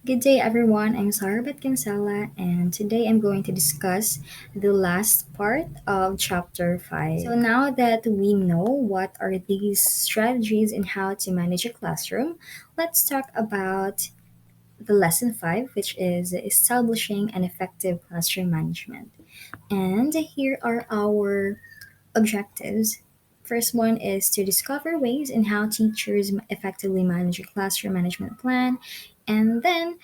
Good day, everyone. I'm Sara Batiancila, and today I'm going to discuss the last part of chapter 5. So, now that we know what are these strategies and how to manage a classroom, let's talk about the lesson 5, which is establishing an effective classroom management. And here are our objectives. First one is to discover ways in how teachers effectively manage a classroom management plan, and then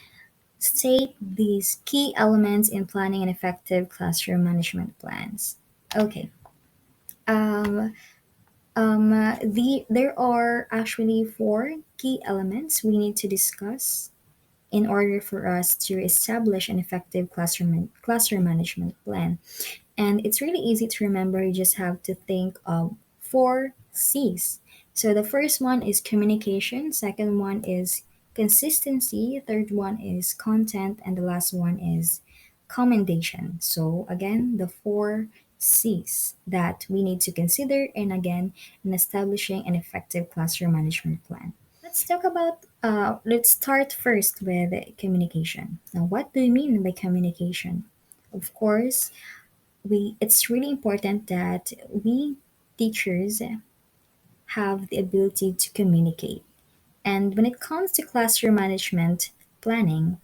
state these key elements in planning an effective classroom management plans. Okay. Um, there are actually four key elements we need to discuss in order for us to establish an effective classroom management plan. And it's really easy to remember. You just have to think of four C's. So the first one is communication, second one is consistency, third one is content, and the last one is commendation. So again, the four C's that we need to consider and again in establishing an effective classroom management plan. Let's start first with communication. Now, what do you mean by communication? Of course, it's really important that we teachers have the ability to communicate. And when it comes to classroom management planning,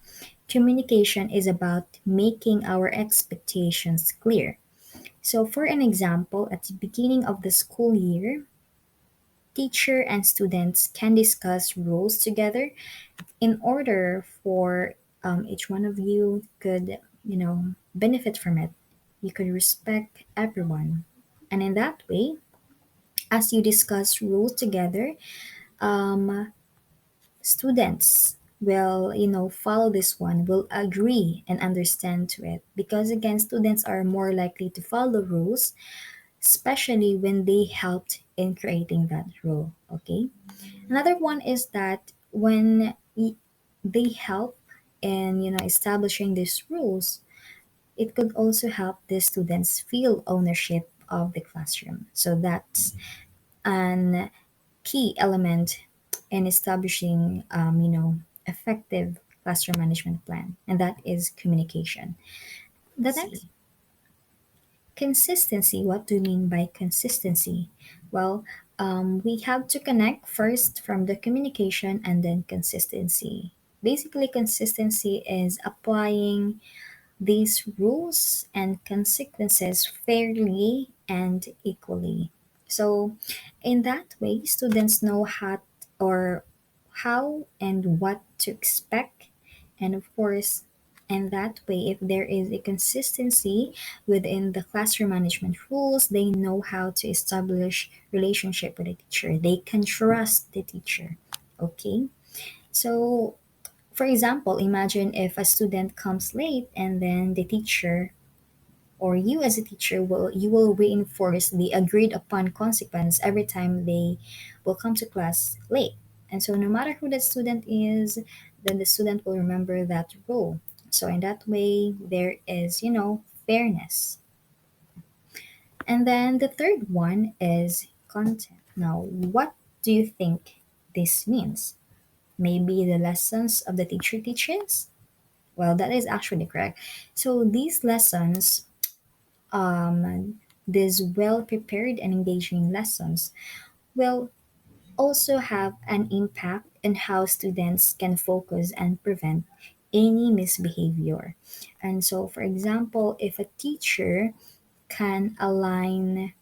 communication is about making our expectations clear. So, for an example, at the beginning of the school year, teacher and students can discuss rules together in order for each one of you could benefit from it. You could respect everyone, and in that way, as you discuss rules together, um, students will follow this one, will agree and understand to it, because again students are more likely to follow rules, especially when they helped in creating that rule. Okay. Another one is that when they help in establishing these rules, it could also help the students feel ownership of the classroom. So that's an key element in establishing effective classroom management plan, and that is communication. The next, consistency. What do you mean by consistency? Well, we have to connect first from the communication and then consistency. Basically, consistency is applying these rules and consequences fairly and equally. So, in that way, students know how and what to expect, and of course, and that way, if there is a consistency within the classroom management rules, they know how to establish relationship with the teacher. They can trust the teacher. Okay, so for example, imagine if a student comes late and then the teacher or you as a teacher will reinforce the agreed upon consequence every time they will come to class late. And so no matter who that student is, then the student will remember that rule. So in that way there is, fairness. And then the third one is content. Now, what do you think this means? Maybe the lessons of the teacher teaches? Well, that is actually correct. So these lessons, these well prepared and engaging lessons, will also have an impact on how students can focus and prevent any misbehavior. And so, for example, if a teacher can align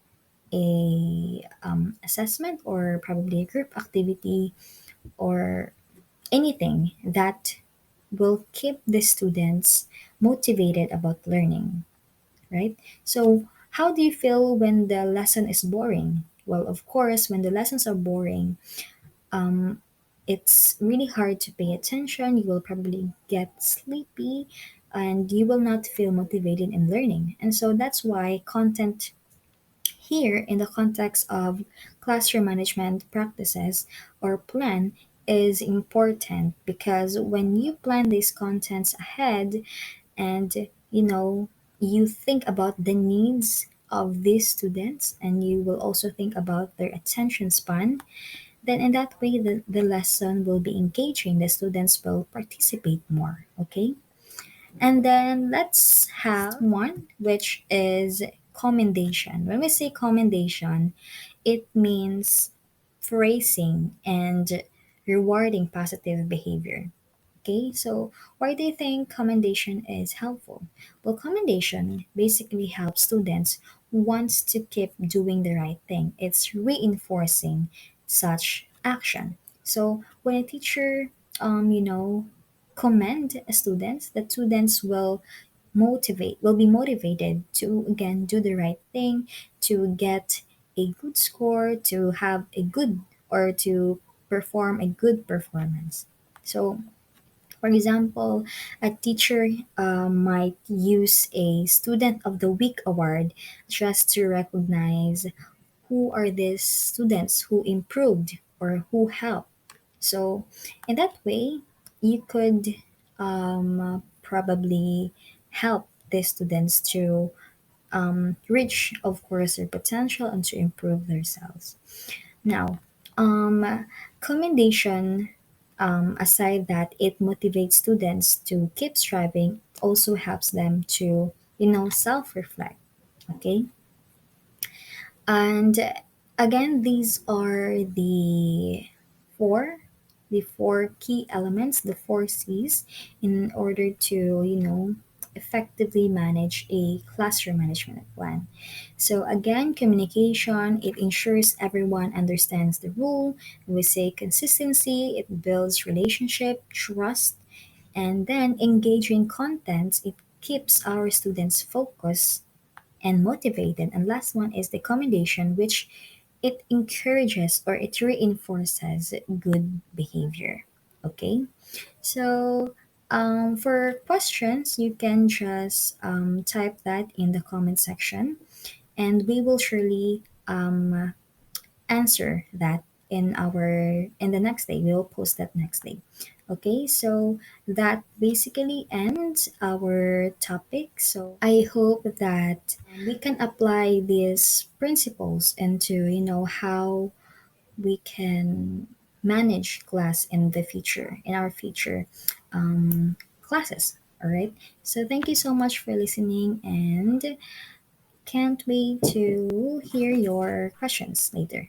a assessment or probably a group activity or anything that will keep the students motivated about learning, right? So, how do you feel when the lesson is boring? Well, of course, when the lessons are boring, um, it's really hard to pay attention. You will probably get sleepy and you will not feel motivated in learning. And so that's why content here, in the context of classroom management practices or plan, is important, because when you plan these contents ahead and you think about the needs of these students and you will also think about their attention span, Then in that way, the lesson will be engaging. The students will participate more. Okay. And then let's have one, which is commendation. When we say commendation, it means praising and rewarding positive behavior. Okay, so why do you think commendation is helpful? Well, commendation basically helps students who wants to keep doing the right thing. It's reinforcing such action. So when a teacher, commend students, the students will be motivated to again do the right thing, to get a good score, to have a good or to perform a good performance. So for example, a teacher might use a Student of the Week award just to recognize who are these students who improved or who helped. So, in that way, you could probably help the students to reach, of course, their potential and to improve themselves. Now, commendation, aside that it motivates students to keep striving, also helps them to, self reflect. Okay. And again, these are four, the four key elements, the four C's, in order to, effectively manage a classroom management plan. So again, communication, it ensures everyone understands the rule. We say consistency, it builds relationship, trust, and then engaging content, it keeps our students focused and motivated. And last one is the commendation, which it encourages or it reinforces good behavior. Okay, so for questions, you can just type that in the comment section, and we will surely answer that in the next day. We'll post that next day. Okay, so that basically ends our topic. So I hope that we can apply these principles into, how we can manage class in the future, in our future classes. All right, so thank you so much for listening, and can't wait to hear your questions later.